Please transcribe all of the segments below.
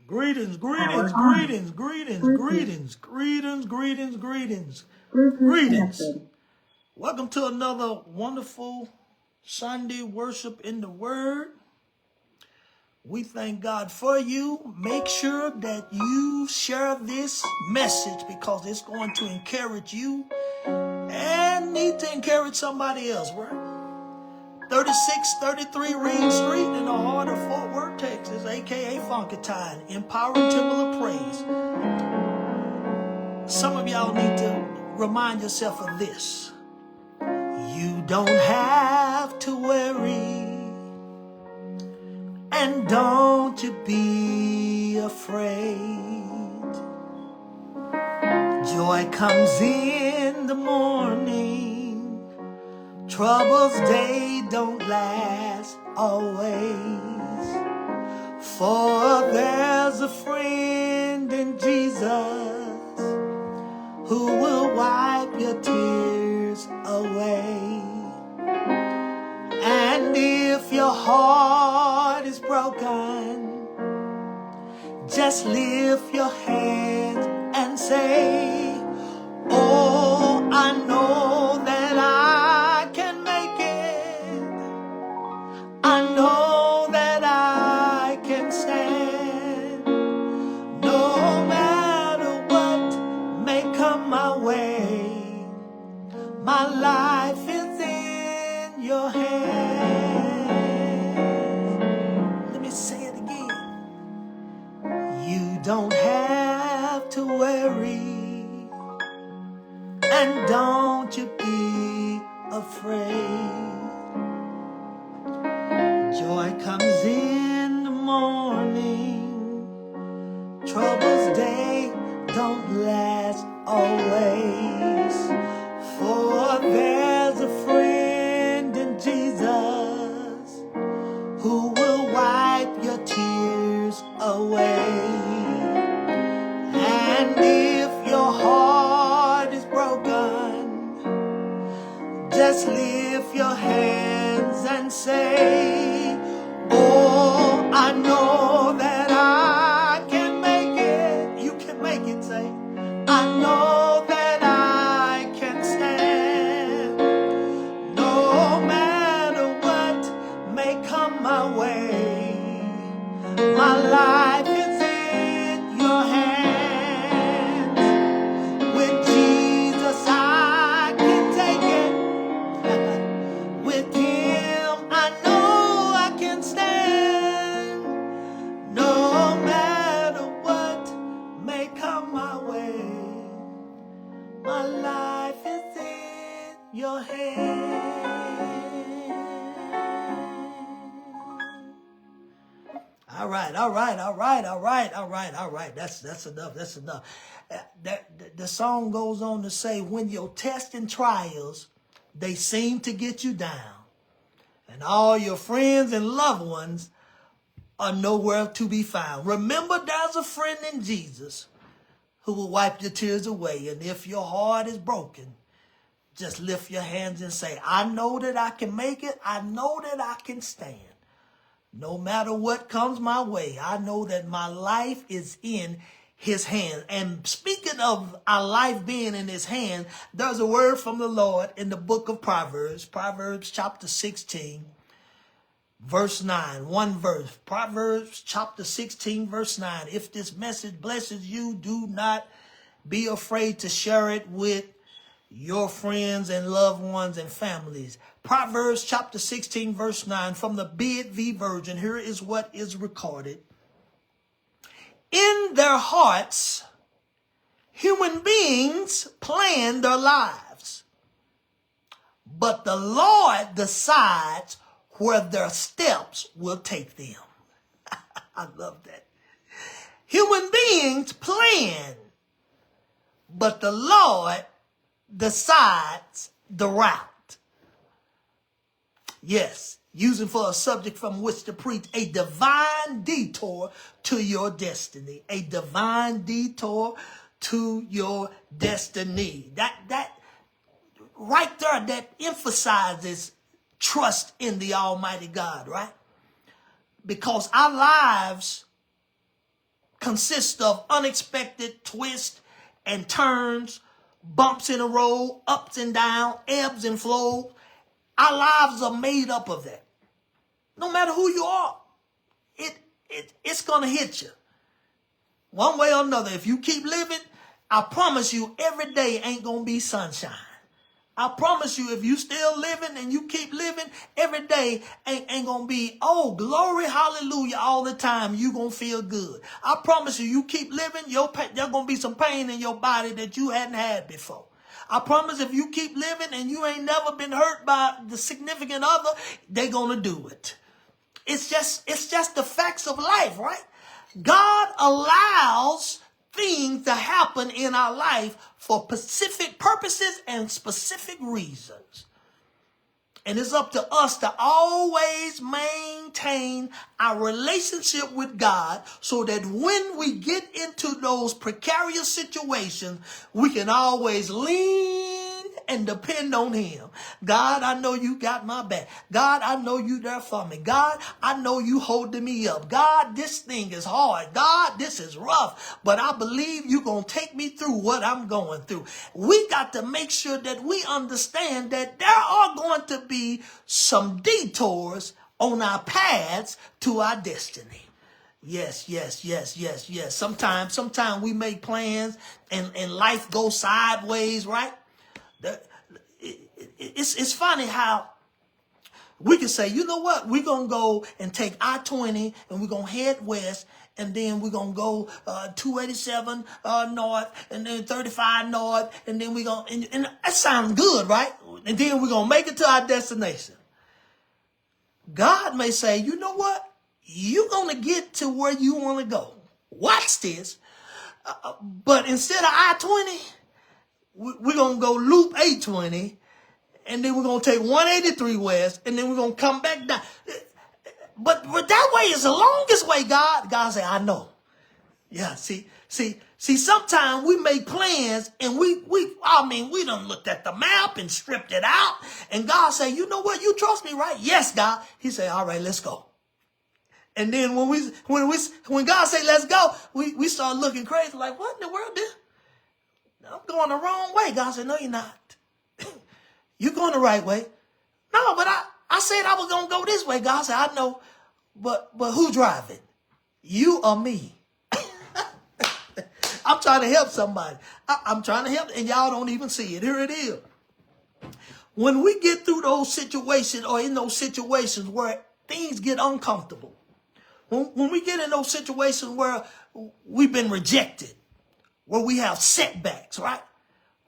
Greetings, greetings, greetings, greetings, greetings, greetings, greetings, greetings, greetings. Welcome to another wonderful Sunday worship in the Word. We thank God for you. Make sure that you share this message because it's going to encourage you and need to encourage somebody else, right? 3633 Reed Street in the heart of Fort Worth, Texas, a.k.a. Funkatine, Empowering Temple of Praise. Some of y'all need to remind yourself of this. You don't have to worry, and don't you be afraid. Joy comes in the morning. Troubles, they don't last always. For there's a friend in Jesus who will wipe your tears away. And if your heart is broken, just lift your hands and say, oh, I know that I can make it. I know that I can stand. No matter what may come my way, my life is in your hands. Let me say it again. You don't have to worry, and don't you be afraid. Joy comes in the morning. Troubles, they don't last always. For there's a friend in Jesus who will wipe your tears away. And if your heart is broken, just lift your hands and say, oh, I know that I can make it. You can make it, say, I know that I can stand. No matter what may come my way, my life is in your hands. With Jesus I can take it. With him I know I can stand. No matter what may come my way, my life is in your hands. All right. That's enough. The song goes on to say, when your tests and trials, they seem to get you down, and all your friends and loved ones are nowhere to be found. Remember, there's a friend in Jesus who will wipe your tears away. And if your heart is broken, just lift your hands and say, I know that I can make it. I know that I can stand. No matter what comes my way, I know that my life is in his hand. And speaking of our life being in his hand, there's a word from the Lord in the book of Proverbs, Proverbs chapter 16, verse 9, one verse. Proverbs chapter 16, verse 9. If this message blesses you, do not be afraid to share it with your friends and loved ones and families. Proverbs chapter 16, verse 9, from the BV version, here is what is recorded. In their hearts, human beings plan their lives, but the Lord decides where their steps will take them. I love that. Human beings plan, but the Lord decides the route. Yes, using for a subject from which to preach, a divine detour to your destiny. A divine detour to your destiny. That right there, that emphasizes trust in the Almighty God, right? Because our lives consists of unexpected twists and turns, bumps in the road, ups and downs, ebbs and flows. Our lives are made up of that. No matter who you are, it's going to hit you. One way or another, if you keep living, I promise you every day ain't going to be sunshine. I promise you, if you still living and you keep living, every day ain't going to be, oh, glory, hallelujah, all the time. You going to feel good. I promise you, you keep living, there's going to be some pain in your body that you hadn't had before. I promise if you keep living and you ain't never been hurt by the significant other, they going to do it. It's just the facts of life, right? God allows things to happen in our life for specific purposes and specific reasons. And it's up to us to always maintain our relationship with God so that when we get into those precarious situations, we can always lean and depend on him. God, I know you got my back. God, I know you there for me. God, I know you holding me up. God, this thing is hard. God, this is rough, but I believe you're going to take me through what I'm going through. We got to make sure that we understand that there are going to be some detours on our paths to our destiny. Yes. Sometimes we make plans and life goes sideways, right? It's funny how we can say, you know what, we're going to go and take I-20 and we're going to head west, and then we're going to go 287 north, and then 35 north, and then we're going to, and that sounds good, right? And then we're going to make it to our destination. God may say, you know what, you're going to get to where you want to go. Watch this. But instead of I-20, we're going to go loop 820, and then we're going to take 183 west, and then we're going to come back down. But that way is the longest way, God. God say, I know. Yeah, see, sometimes we make plans, and we done looked at the map and stripped it out, and God say, you know what, you trust me, right? Yes, God. He say, all right, let's go. And then when God say, let's go, we start looking crazy, like, what in the world, this? I'm going the wrong way. God said, no, you're not. You're going the right way. No, but I said I was going to go this way. God said, I know, but who driving? You or me? I'm trying to help somebody. I'm trying to help, and y'all don't even see it. Here it is. When we get through those situations, or in those situations where things get uncomfortable, when we get in those situations where we've been rejected, where we have setbacks, right?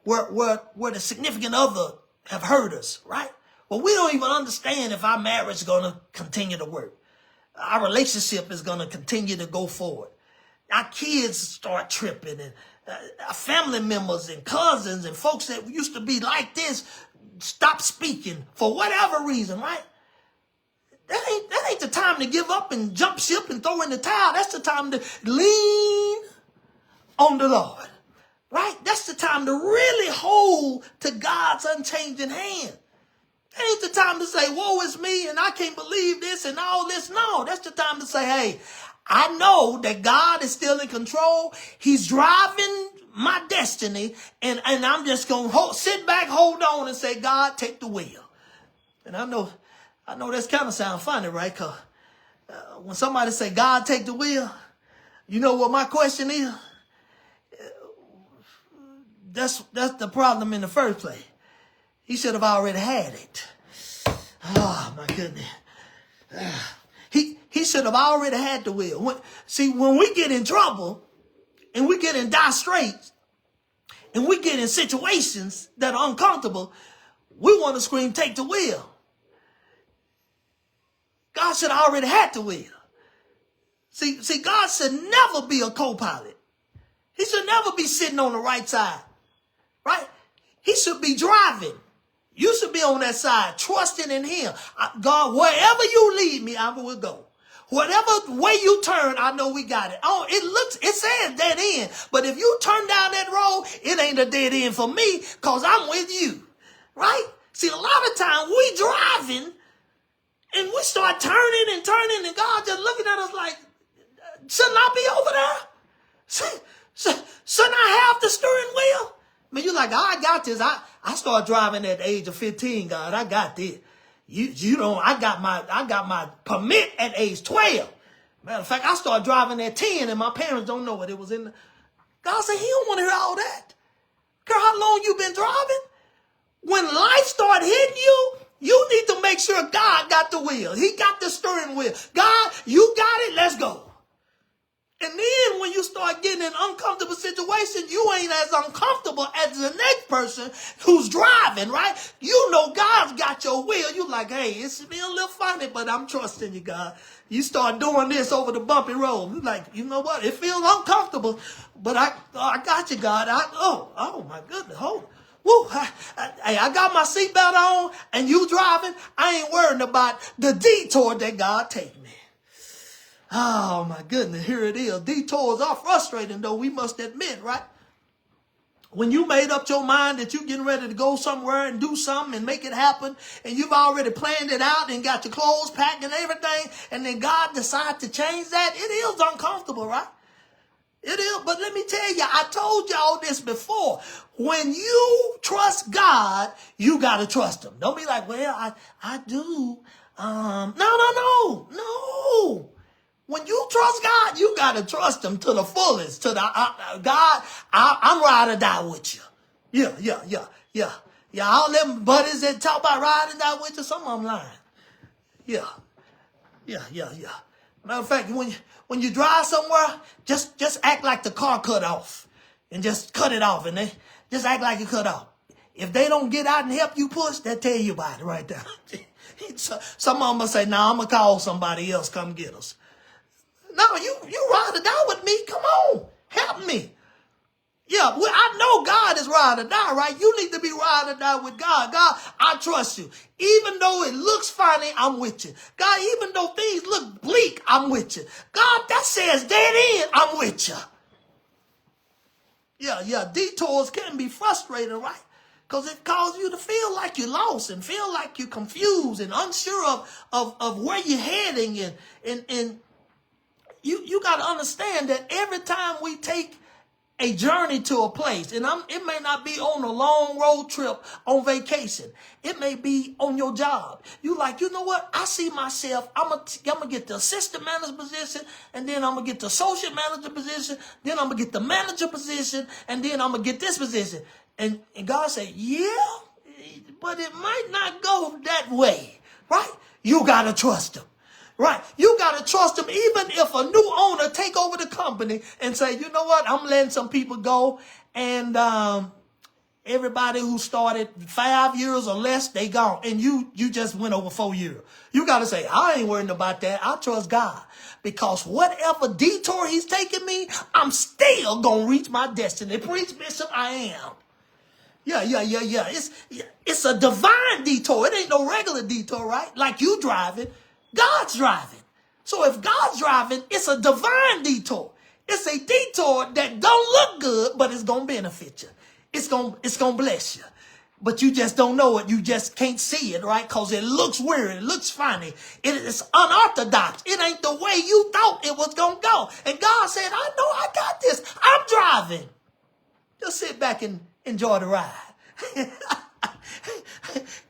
Where the significant other have hurt us, right? Well, we don't even understand if our marriage is going to continue to work. Our relationship is going to continue to go forward. Our kids start tripping, and our family members and cousins and folks that used to be like this stop speaking for whatever reason, right? That ain't the time to give up and jump ship and throw in the towel. That's the time to lean on the Lord, right? That's the time to really hold to God's unchanging hand. That ain't the time to say, woe is me and I can't believe this and all this. No, that's the time to say, hey, I know that God is still in control. He's driving my destiny, and I'm just going to sit back, hold on, and say, God, take the wheel. And I know that's kind of sound funny, right? Because when somebody say, God, take the wheel, you know what my question is? That's the problem in the first place. He should have already had it. Oh, my goodness. He should have already had the wheel. When we get in trouble and we get in dire straits and we get in situations that are uncomfortable, we want to scream, take the wheel. God should have already had the wheel. See, God should never be a co-pilot. He should never be sitting on the right side, right? He should be driving. You should be on that side, trusting in him. God, wherever you lead me, I will go. Whatever way you turn, I know we got it. Oh, it says dead end. But if you turn down that road, it ain't a dead end for me because I'm with you, right? See, a lot of times we driving and we start turning and God just looking at us like, shouldn't I be over there? steering wheel? Man, you're like, I got this. I started driving at the age of 15, God. I got this. You know, I got my permit at age 12. Matter of fact, I started driving at 10 and my parents don't know it. It was in the... God said, he don't want to hear all that. Girl, how long you been driving? When life start hitting you, you need to make sure God got the wheel. He got the steering wheel. God, you got it. Let's go. And then when you start getting in uncomfortable situations, you ain't as uncomfortable as the next person who's driving, right? You know God's got your wheel. You like, hey, it's been a little funny, but I'm trusting you, God. You start doing this over the bumpy road. You like, you know what? It feels uncomfortable, but I got you, God. Oh my goodness, hold on. Woo, I got my seatbelt on and you driving. I ain't worrying about the detour that God take me. Oh my goodness, here it is. Detours are frustrating though, we must admit, right? When you made up your mind that you're getting ready to go somewhere and do something and make it happen, and you've already planned it out and got your clothes packed and everything, and then God decides to change that, it is uncomfortable, right? It is, but let me tell you, I told y'all this before. When you trust God, you got to trust him. Don't be like, well, I do. No. When you trust God, you got to trust him to the fullest. To the God, I'm ride or die with you. Yeah. All them buddies that talk about ride or die with you, some of them lying. Yeah. Matter of fact, when you drive somewhere, just act like the car cut off. And just cut it off. And they just act like it cut off. If they don't get out and help you push, they'll tell you about it right there. Some of them will say, nah, I'm going to call somebody else, come get us. No, you ride or die with me. Come on. Help me. Yeah, well, I know God is ride or die, right? You need to be ride or die with God. God, I trust you. Even though it looks funny, I'm with you. God, even though things look bleak, I'm with you. God, that says dead end, I'm with you. Yeah, detours can be frustrating, right? Because it causes you to feel like you're lost and feel like you're confused and unsure of where you're heading. And you got to understand that every time we take a journey to a place, and it may not be on a long road trip on vacation. It may be on your job. You like, you know what? I see myself, I'm gonna get the assistant manager position, and then I'm gonna get the associate manager position, then I'm gonna get the manager position, and then I'm gonna get this position. And God said, yeah, but it might not go that way, right? You gotta trust him. Right. You got to trust him even if a new owner take over the company and say, you know what, I'm letting some people go. And everybody who started 5 years or less, they gone. And you just went over 4 years. You got to say, I ain't worrying about that. I trust God. Because whatever detour he's taking me, I'm still going to reach my destiny. Preach, Bishop, I am. Yeah. It's a divine detour. It ain't no regular detour, right? Like you driving. God's driving. So if God's driving, it's a divine detour. It's a detour that don't look good, but it's going to benefit you. It's going to bless you. But you just don't know it. You just can't see it, right? Because it looks weird. It looks funny. It's unorthodox. It ain't the way you thought it was going to go. And God said, I know I got this. I'm driving. Just sit back and enjoy the ride.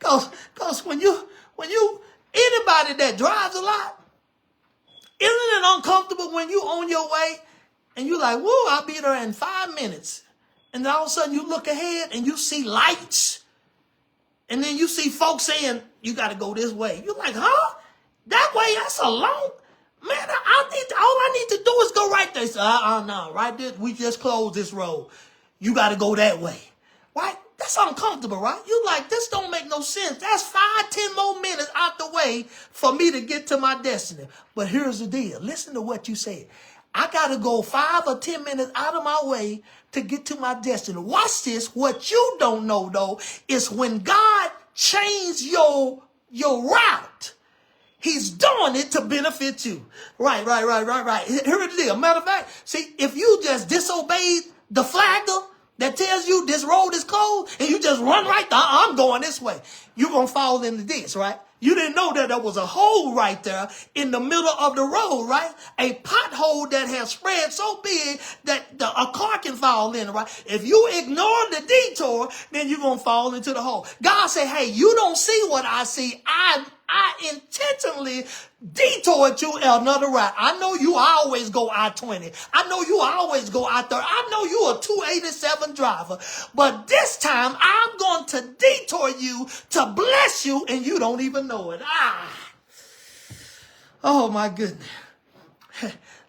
Because when you anybody that drives a lot, isn't it uncomfortable when you on your way and you like, whoa, I'll be there in 5 minutes. And then all of a sudden you look ahead and you see lights. And then you see folks saying, you got to go this way. You're like, huh? That way? That's a long... Man, all I need to do is go right there. So, no, right there, we just closed this road. You got to go that way. Right? That's uncomfortable, right? You like, this don't make no sense. That's 5-10 more minutes out the way for me to get to my destiny. But here's the deal. Listen to what you said. I got to go 5 or 10 minutes out of my way to get to my destiny. Watch this. What you don't know, though, is when God changed your route, he's doing it to benefit you. Right. Here it is. Matter of fact, see, if you just disobeyed the flagger that tells you this road is closed and you just run right there, I'm going this way, you're going to fall in the ditch, right? You didn't know that there was a hole right there in the middle of the road, right? A pothole that has spread so big that a car can fall in, right? If you ignore the detour, then you're going to fall into the hole. God said, hey, you don't see what I see. I intentionally detoured you another route. I know you always go I-20. I know you always go I-30. I know you a 287 driver. But this time, I'm going to detour you to bless you, and you don't even know it. Oh, my goodness.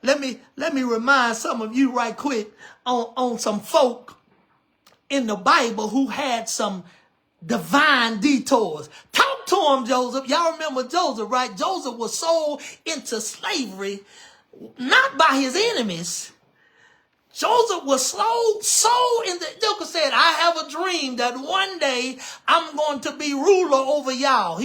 Let me remind some of you right quick on some folk in the Bible who had some divine detours. Talk to him, Joseph. Y'all remember Joseph, right? Joseph was sold into slavery, not by his enemies. Joseph was sold in the, Joker said, I have a dream that one day I'm going to be ruler over y'all.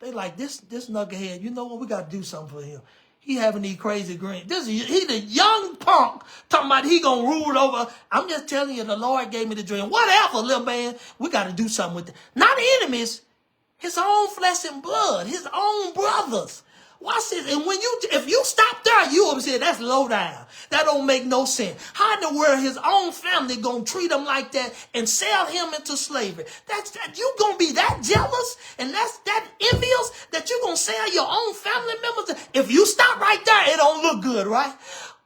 They like, this knucklehead, you know what? We got to do something for him. He having these crazy dreams. He the young punk talking about he gonna rule over. I'm just telling you, the Lord gave me the dream. Whatever, little man. We got to do something with it. Not enemies, his own flesh and blood, his own brothers. Watch this. And if you stop there, you will say that's low down. That don't make no sense. How in the world his own family gonna treat him like that and sell him into slavery? You gonna be that jealous and that's that envious that you gonna sell your own family members? If you stop right there, it don't look good, right?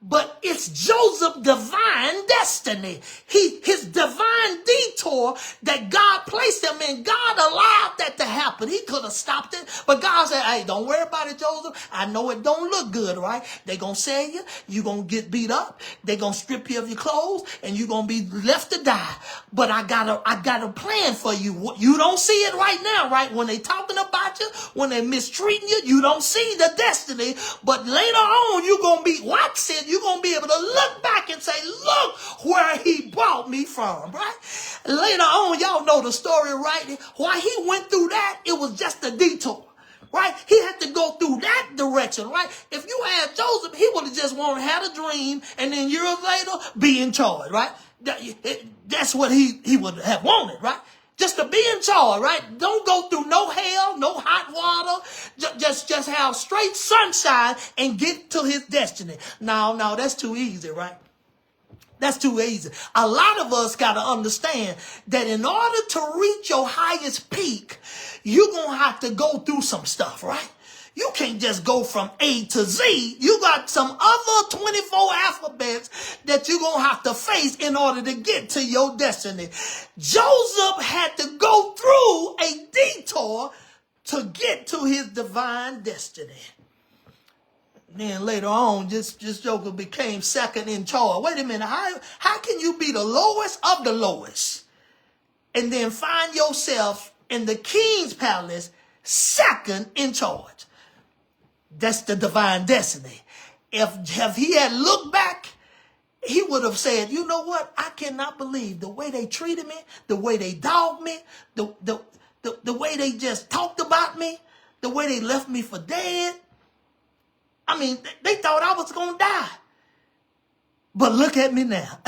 But it's Joseph's divine destiny. His divine detour that God placed him in. God allowed that to happen. He could have stopped it. But God said, hey, don't worry about it, Joseph. I know it don't look good, right? They're going to sell you. You're going to get beat up. They're going to strip you of your clothes. And you're going to be left to die. But I got a plan for you. You don't see it right now, right? When they talking about you, when they mistreating you, you don't see the destiny. But later on, you're going to be watching. You're going to be able to look back and say, look where he brought me from, right? Later on, y'all know the story, right? While he went through that, it was just a detour, right? He had to go through that direction, right? If you asked Joseph, he would have just wanted to have a dream and then years later be in charge, right? That's what he would have wanted, right? Just to be in charge, right? Don't go through no hell, no hot water. Just have straight sunshine and get to his destiny. No, that's too easy, right? That's too easy. A lot of us got to understand that in order to reach your highest peak, you're going to have to go through some stuff, right? You can't just go from A to Z. You got some other 24 alphabets that you're going to have to face in order to get to your destiny. Joseph had to go through a detour to get to his divine destiny. Then later on, this Joker became second in charge. Wait a minute. How can you be the lowest of the lowest and then find yourself in the king's palace second in charge? That's the divine destiny. If he had looked back, he would have said, you know what? I cannot believe the way they treated me, the way they dogged me, the way they just talked about me, the way they left me for dead. I mean, they thought I was going to die. But look at me now.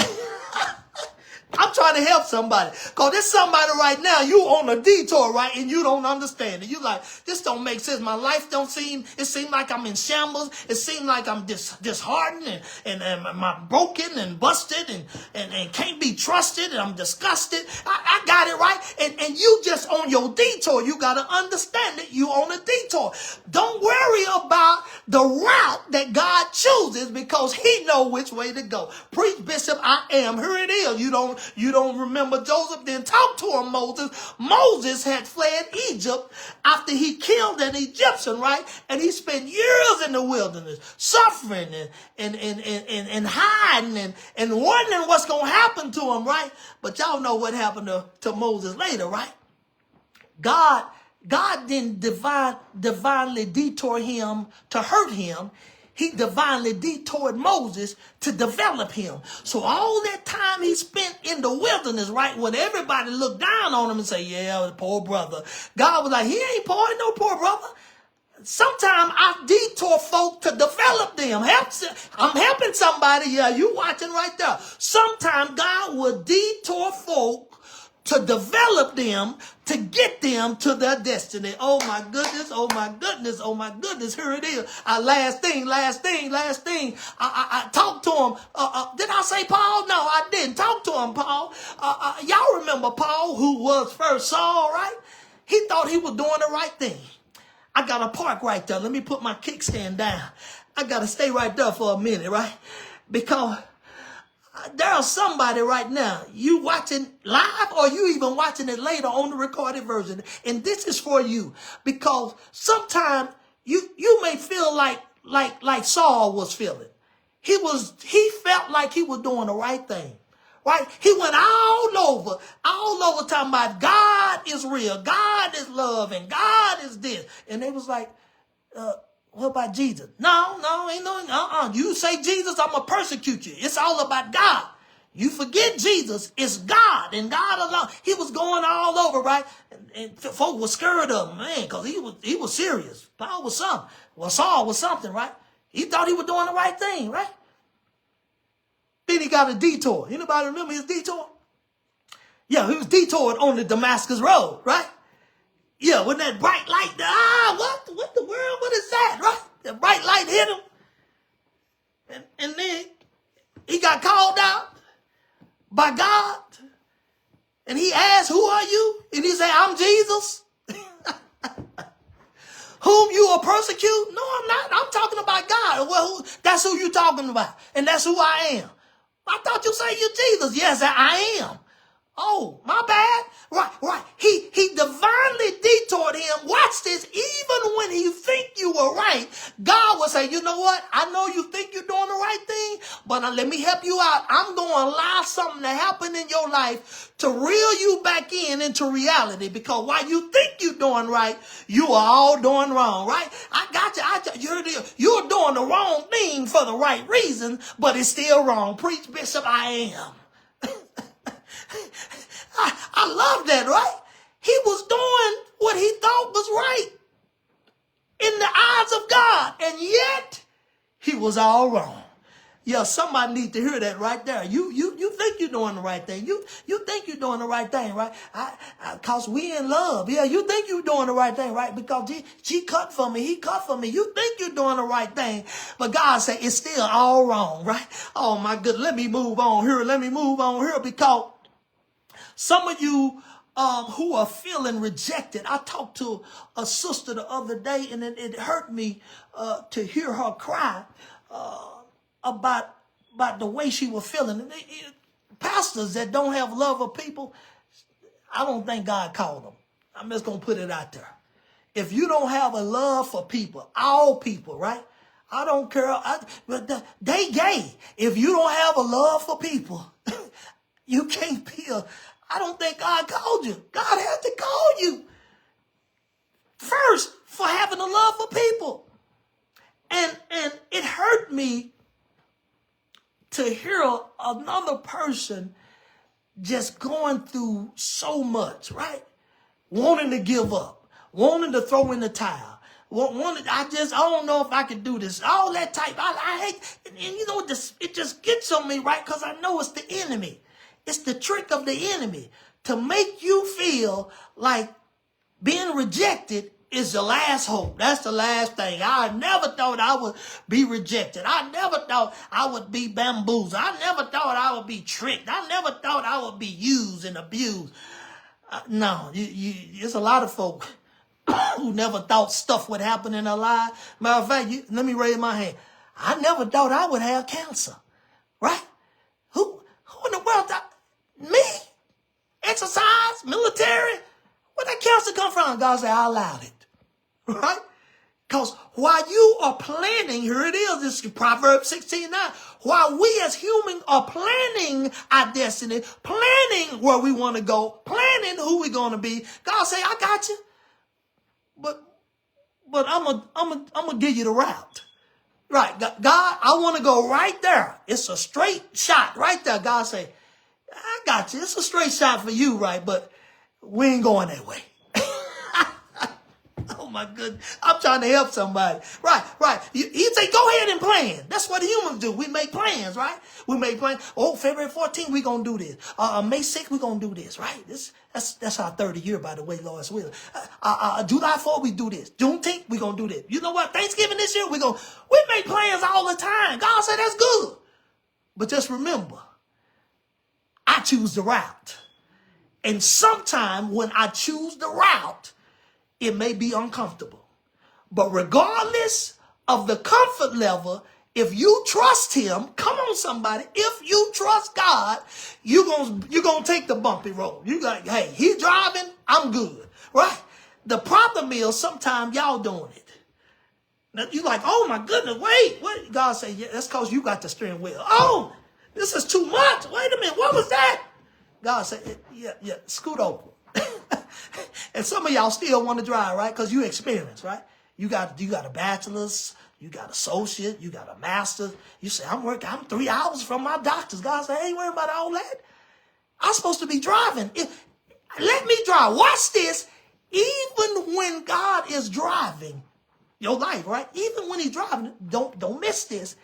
I'm trying to help somebody. Because there's somebody right now, you on a detour, right? And you don't understand it. You like, this don't make sense. My life it seems like I'm in shambles. It seems like I'm disheartened and I'm broken and busted and can't be trusted and I'm disgusted. I got it, right? And you just on your detour. You got to understand it. You on a detour. Don't worry about the route that God chooses because he know which way to go. Preach, Bishop, I am. Here it is. You don't remember Joseph? Then talk to him, Moses. Moses had fled Egypt after he killed an Egyptian, right? And he spent years in the wilderness, suffering and hiding and wondering what's going to happen to him, right? But y'all know what happened to Moses later, right? God didn't divinely detour him to hurt him. He divinely detoured Moses to develop him. So all that time he spent in the wilderness, right, when everybody looked down on him and say, yeah, poor brother. God was like, he ain't poor, no poor brother. Sometimes I detour folk to develop them. I'm helping somebody. Yeah, you watching right there. Sometimes God will detour folk to develop them, to get them to their destiny. Oh my goodness, oh my goodness, oh my goodness. Here it is. Last thing. I talked to him. Did I say Paul? No, I didn't talk to him, Paul. Y'all remember Paul, who was first Saul, right? He thought he was doing the right thing. I got to park right there. Let me put my kickstand down. I got to stay right there for a minute, right? Because there's somebody right now, you watching live or you even watching it later on the recorded version. And this is for you, because sometimes you may feel like Saul was feeling. He felt like he was doing the right thing, right? He went all over talking about God is real, God is love, and God is this. And they was like, what about Jesus? No, ain't no, You say Jesus, I'm going to persecute you. It's all about God. You forget Jesus, it's God and God alone. He was going all over, right? And folk were scared of him, man, because he was serious. Paul was something. Well, Saul was something, right? He thought he was doing the right thing, right? Then he got a detour. Anybody remember his detour? Yeah, he was detoured on the Damascus road, right? Yeah, when that bright light, what the world, what is that, right? The bright light hit him. And then he got called out by God. And he asked, who are you? And he said, I'm Jesus. Whom you are persecuting? No, I'm not. I'm talking about God. Well, that's who you talking about. And that's who I am. I thought you said you're Jesus. Yes, I am. Oh, my bad. Right. He divinely detoured him. Watch this. Even when he think you were right, God will say, you know what? I know you think you're doing the right thing, but let me help you out. I'm going to allow something to happen in your life to reel you back into reality, because while you think you're doing right, you are all doing wrong, right? I got you. You're doing the wrong thing for the right reason, but it's still wrong. Preach, Bishop, I am. I love that, right? He was doing what he thought was right in the eyes of God, and yet he was all wrong. Yeah, somebody need to hear that right there. You think you're doing the right thing. You think you're doing the right thing, right? Cause we in love. Yeah, you think you're doing the right thing, right? Because she cut for me, he cut for me. You think you're doing the right thing, but God said it's still all wrong, right? Oh my goodness, let me move on here because some of you who are feeling rejected. I talked to a sister the other day, and it hurt me to hear her cry about the way she was feeling. Pastors that don't have love of people, I don't think God called them. I'm just going to put it out there. If you don't have a love for people, all people, right? I don't care. They gay. If you don't have a love for people, you can't be I don't think God called you. God had to call you first for having a love for people. And it hurt me to hear another person just going through so much, right? Wanting to give up, wanting to throw in the towel. I don't know if I can do this. All that type. I hate, and you know, it just gets on me, right? Because I know it's the enemy. It's the trick of the enemy to make you feel like being rejected is the last hope. That's the last thing. I never thought I would be rejected. I never thought I would be bamboozled. I never thought I would be tricked. I never thought I would be used and abused. No, there's a lot of folk who never thought stuff would happen in their lives. Matter of fact, let me raise my hand. I never thought I would have cancer, right? Who in the world thought? Me? Exercise? Military? Where that cancer come from? God said, I allowed it. Right? Because while you are planning, here it is, this is Proverbs 16:9. While we as humans are planning our destiny, planning where we want to go, planning who we're going to be, God say, I got you. But I'm gonna give you the route. Right. God, I want to go right there. It's a straight shot right there. God say, I got you. It's a straight shot for you, right? But we ain't going that way. Oh my goodness. I'm trying to help somebody. Right, right. He'd say, go ahead and plan. That's what humans do. We make plans, right? We make plans. Oh, February 14th, we're going to do this. May 6th, we're going to do this, right? That's our 30th year, by the way, Lord's will. July 4th, we do this. Juneteenth, we're going to do this. You know what? Thanksgiving this year, we make plans all the time. God said that's good. But just remember, I choose the route. And sometime when I choose the route, it may be uncomfortable. But regardless of the comfort level, if you trust him, come on somebody, if you trust God, you're gonna take the bumpy road. You like, hey, he's driving, I'm good, right? The problem is sometimes y'all doing it. Now, you like, oh my goodness, wait, what? God say, yeah, that's because you got the steering wheel. Oh, this is too much. Wait a minute, what was that? God said, yeah, scoot over. And some of y'all still want to drive, right? Because you experience, right? You got a bachelor's, you got an associate, you got a master's. You say, I'm 3 hours from my doctor's. God said, I ain't worried about all that. I'm supposed to be driving. Let me drive. Watch this. Even when God is driving your life, right? Even when he's driving, don't miss this.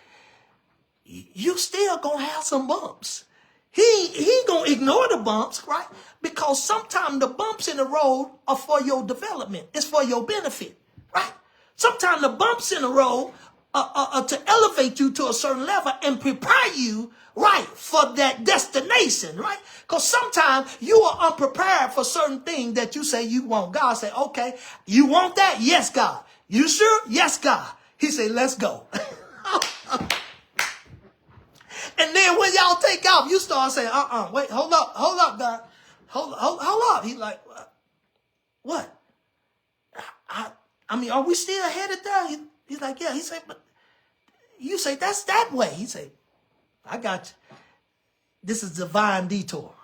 You still gonna have some bumps. He gonna ignore the bumps, right? Because sometimes the bumps in the road are for your development. It's for your benefit, right? Sometimes the bumps in the road are to elevate you to a certain level and prepare you, right, for that destination, right? Because sometimes you are unprepared for certain things that you say you want. God say, okay, you want that? Yes, God. You sure? Yes, God. He said, let's go. And then when y'all take off, you start saying, wait, hold up, God. Hold up. He's like, what? I mean, are we still headed there? He's like, yeah. He said, but you say, that's that way. He said, I got you. This is Devine Detour.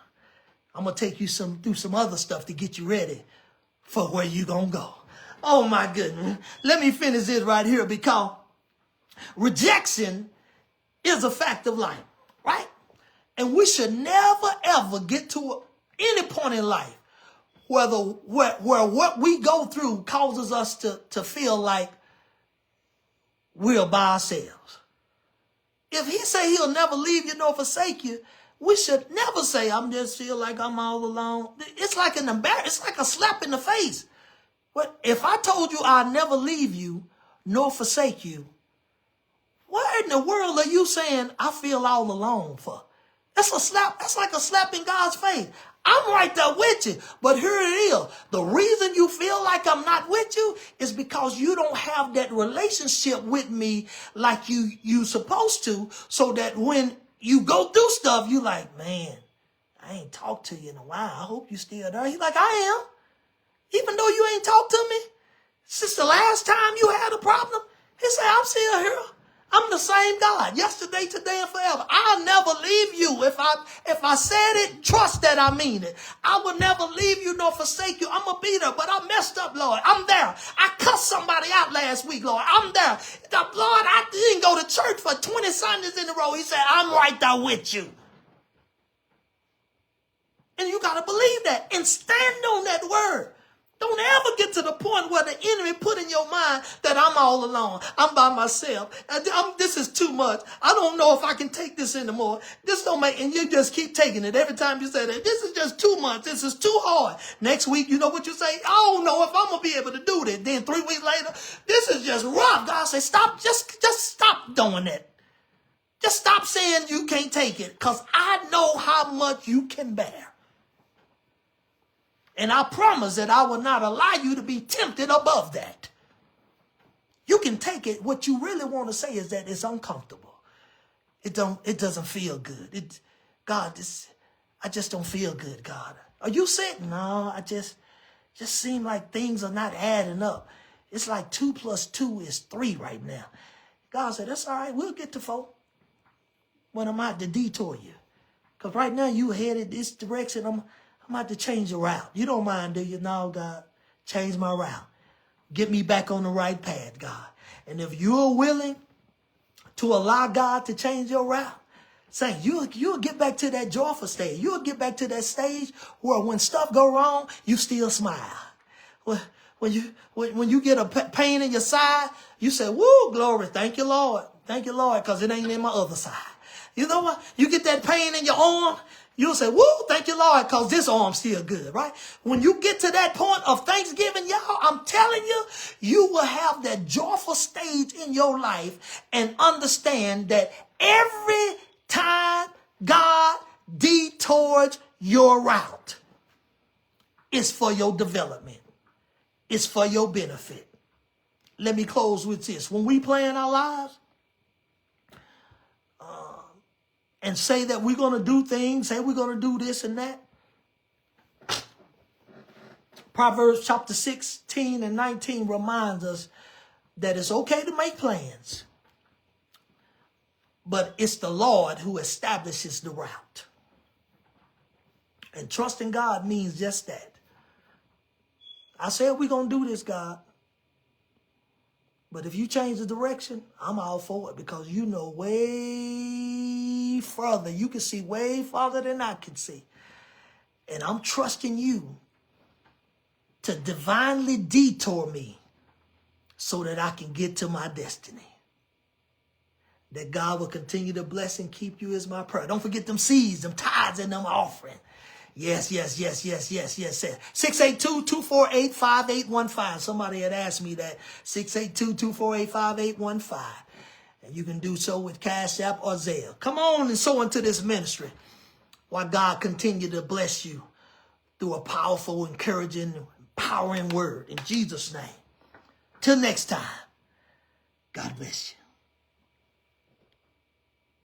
I'm going to take you through some other stuff to get you ready for where you going to go. Oh, my goodness. Let me finish this right here because rejection is a fact of life, right? And we should never, ever get to any point in life where what we go through causes us to feel like we're by ourselves. If he say he'll never leave you nor forsake you, we should never say, I'm just feel like I'm all alone. It's like an embarrassment. It's like a slap in the face. But if I told you I'll never leave you nor forsake you, what in the world are you saying I feel all alone for? That's a slap. That's like a slap in God's face. I'm right there with you. But here it is. The reason you feel like I'm not with you is because you don't have that relationship with me like you supposed to, so that when you go through stuff, you like, man, I ain't talked to you in a while. I hope you still there. He's like, I am. Even though you ain't talked to me since the last time you had a problem. He said, I'm still here. I'm the same God, yesterday, today, and forever. I'll never leave you. If I said it, trust that I mean it. I will never leave you nor forsake you. I'm going to be there, but I messed up, Lord. I'm there. I cussed somebody out last week, Lord. I'm there. Lord, I didn't go to church for 20 Sundays in a row. He said, I'm right there with you. And you got to believe that and stand on that word. Don't ever get to the point where the enemy put in your mind that I'm all alone. I'm by myself. This is too much. I don't know if I can take this anymore. This don't make, and you just keep taking it. Every time you say that, this is just too much. This is too hard. Next week, you know what you say? I don't know if I'm going to be able to do this. Then 3 weeks later, this is just rough. God says, stop, just stop doing that. Just stop saying you can't take it, because I know how much you can bear. And I promise that I will not allow you to be tempted above that. You can take it. What you really want to say is that it's uncomfortable. It doesn't feel good. I just don't feel good, God. Are you sick? No, I just seem like things are not adding up. It's like 2 + 2 is 3 right now. God said, that's all right. We'll get to 4 when I'm out to detour you. Because right now you headed this direction. I'm about to change the route. You don't mind, do you? No, God, change my route. Get me back on the right path, God. And if you're willing to allow God to change your route, say you'll get back to that joyful stage. You'll get back to that stage where when stuff go wrong, you still smile. when you get a pain in your side, you say, woo, glory, thank you, Lord. Thank you, Lord, because it ain't in my other side. You know what? You get that pain in your arm, you'll say, woo, thank you, Lord, because this arm's still good, right? When you get to that point of thanksgiving, y'all, I'm telling you, you will have that joyful stage in your life and understand that every time God detours your route, it's for your development. It's for your benefit. Let me close with this. When we plan our lives and say that we're going to do things, say we're going to do this and that, Proverbs chapter 16 and 19 reminds us that it's okay to make plans, but it's the Lord who establishes the route. And trusting God means just that. I said we're going to do this, God. But if you change the direction, I'm all for it, because you know way further. You can see way farther than I can see. And I'm trusting you to divinely detour me so that I can get to my destiny. That God will continue to bless and keep you is my prayer. Don't forget them seeds, them tithes, and them offering. Yes. 682-248-5815. Somebody had asked me that. 682-248-5815. And you can do so with Cash App or Zelle. Come on and sow into this ministry while God continue to bless you through a powerful, encouraging, empowering word. In Jesus' name. Till next time, God bless you.